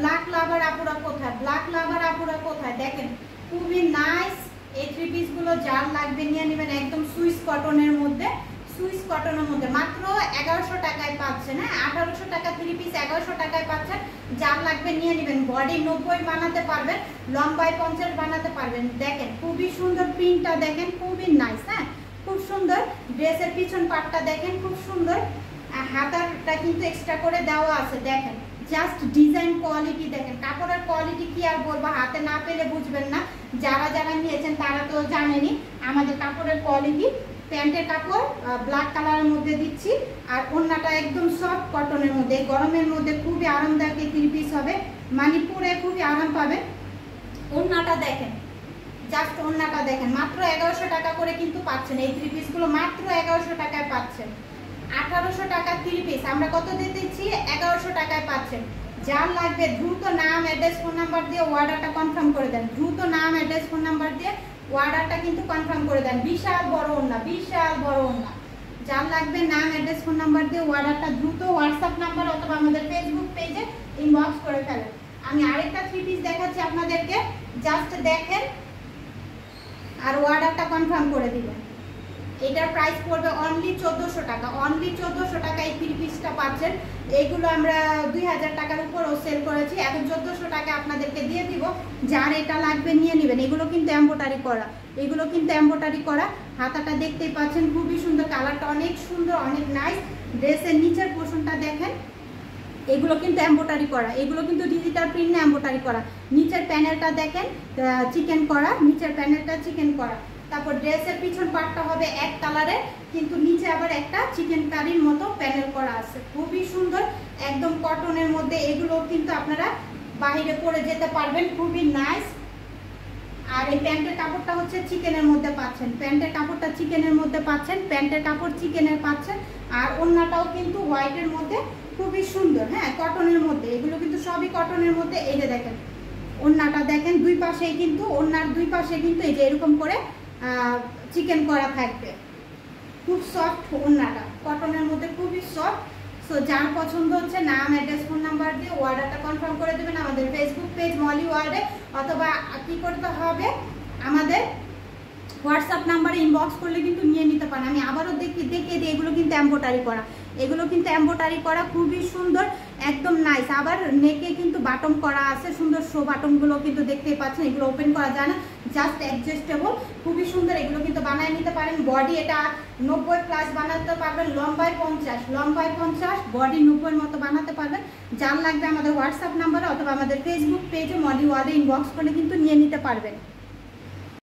Black লাভার আপুরা কোথায়, black লাভার আপুরা কোথায়, দেখেন খুবই নাইস এই থ্রি পিসগুলো। যার লাগবে নিয়ে নেবেন, একদম সুইস কটনের মধ্যে, সুইস কটনের মধ্যে মাত্র 1100 টাকায় পাচ্ছেন। হ্যাঁ, 1800 টাকা থ্রি পিস 1100 টাকায় পাচ্ছেন। যার লাগবে নিয়ে নেবেন। বডি 90 বানাতে পারবেন, লম্বায় 50 বানাতে পারবেন। দেখেন খুবই সুন্দর প্রিন্টটা, দেখেন খুবই নাইস। হ্যাঁ, খুব সুন্দর। ড্রেসের পিছন পাটটা দেখেন খুব সুন্দর, হাতাটা কিন্তু এক্সট্রা করে দেওয়া আছে। দেখেন জাস্ট ডিজাইন কোয়ালিটি দেখেন, কাপড়ের কোয়ালিটি কি আর বলবো, হাতে না পেলে বুঝবেন না। যারা যারা নিয়েছেন তারা তো জানেনই আমাদের কাপড়ের কোয়ালিটি। প্যান্টের কাপড় ব্ল্যাক কালারের মধ্যে দিচ্ছি, আর ওড়নাটা একদম সফট কটনের মধ্যে। গরমের মধ্যে খুবই আরামদায়ক এই থ্রি পিস হবে, মানে পরে খুবই আরাম পাবেন। ওড়নাটা দেখেন, জাস্ট ওড়নাটা দেখেন, মাত্র 1100 টাকা করে কিন্তু পাচ্ছেন এই থ্রি পিসগুলো, মাত্র 1100 টাকায় পাচ্ছেন। 1800 টাকা থ্রি পিস আমরা কত দিতেছি, 1100 টাকায় পাচ্ছেন। যার লাগবে দ্রুত নাম, অ্যাড্রেস, ফোন নাম্বার দিয়ে অর্ডারটা কনফার্ম করে দেন। দ্রুত নাম, অ্যাড্রেস, ফোন নাম্বার দিয়ে অর্ডারটা কিন্তু কনফার্ম করে দেন। বিশাল বড় ওড়না, বিশাল বড় ওড়না। যার লাগবে নাম, অ্যাড্রেস, ফোন নাম্বার দিয়ে অর্ডারটা দ্রুত হোয়াটসঅ্যাপ নাম্বার অথবা আমাদের ফেসবুক পেজে ইনবক্স করে ফেলেন। আমি আরেকটা থ্রি পিস দেখাচ্ছি আপনাদেরকে, জাস্ট দেখেন আর অর্ডারটা কনফার্ম করে দিবেন। এটার প্রাইস পড়বে অনলি 1400 টাকা, অনলি 1400 টাকা এই থ্রি পিসটা পাচ্ছেন। এইগুলো আমরা 2000 টাকার উপরও সেল করেছি, এখন 1400 টাকা আপনাদেরকে দিয়ে দিব। যার এটা লাগবে নিয়ে নেবেন। এগুলো কিন্তু এমব্রয়ডারি করা, এগুলো কিন্তু এমব্রয়ডারি করা। হাতাটা দেখতেই পাচ্ছেন খুবই সুন্দর, কালারটা অনেক সুন্দর, অনেক নাইস। ড্রেসের নিচের পোর্শনটা দেখেন, এগুলো কিন্তু এমব্রয়ডারি করা, এগুলো কিন্তু ডিজিটাল প্রিন্ট না এমব্রয়ডারি করা। নিচের প্যানেলটা দেখেন চিকেন করা, নিচের প্যানেলটা চিকেন করা। তারপর ড্রেসের পিছন পার্টটা হবে এক কালারের, কিন্তু নিচে আবার একটা চিকেন কারির মতো প্যানেল করা আছে, খুবই সুন্দর একদম কটনের মধ্যে। এগুলো কিন্তু আপনারা বাইরে পরে যেতে পারবেন, খুবই নাইস। আর এই প্যান্টের কাপড়টা হচ্ছে চিকেনের মধ্যে পাচ্ছেন, প্যান্টের কাপড়টা চিকেনের মধ্যে পাচ্ছেন, প্যান্টের কাপড় চিকেনের পাচ্ছেন। আর ওড়নাটাও কিন্তু হোয়াইটের মধ্যে খুবই সুন্দর। হ্যাঁ, কটনের মধ্যে, এগুলো কিন্তু সবই কটনের মধ্যে। এই যে দেখেন ওড়নাটা দেখেন, দুই পাশেই কিন্তু, ওড়নার দুই পাশে কিন্তু এই যে এরকম করে চিকেন করা থাকবে। খুব সফট ওড়নাটা, কটনের মধ্যে খুবই সফট। সো যার পছন্দ হচ্ছে নাম, অ্যাড্রেস, ফোন নাম্বার দিয়ে অর্ডারটা কনফার্ম করে দেবেন আমাদের ফেসবুক পেজ মলি ওয়ার্ল্ডে, অথবা কি করতে হবে আমাদের হোয়াটসঅ্যাপ নাম্বারে ইনবক্স করলে কিন্তু নিয়ে নিতে পারেন। আমি আবারও দেখিয়ে দিই, এগুলো কিন্তু এমব্রয়ডারি করা, এগুলো কিন্তু এমব্রয়ডারি করা, খুবই সুন্দর একদম নাইস। আবার নেকে কিন্তু বাটন করা আছে, সুন্দর শো বাটনগুলো কিন্তু দেখতেই পাচ্ছেন। এগুলো ওপেন করা যায় না, জাস্ট অ্যাডজাস্টেবল, খুবই সুন্দর। এগুলো কিন্তু বানিয়ে নিতে পারেন। বডি এটা 90+ বানাতে পারবেন, লম্বায় 50, লম্বায় 50, বডি 90 মতো বানাতে পারবেন। যার লাগবে আমাদের হোয়াটসঅ্যাপ নাম্বারে অথবা আমাদের ফেসবুক পেজে মলি ওয়ার্ল্ডে ইনবক্স করে কিন্তু নিয়ে নিতে পারবেন।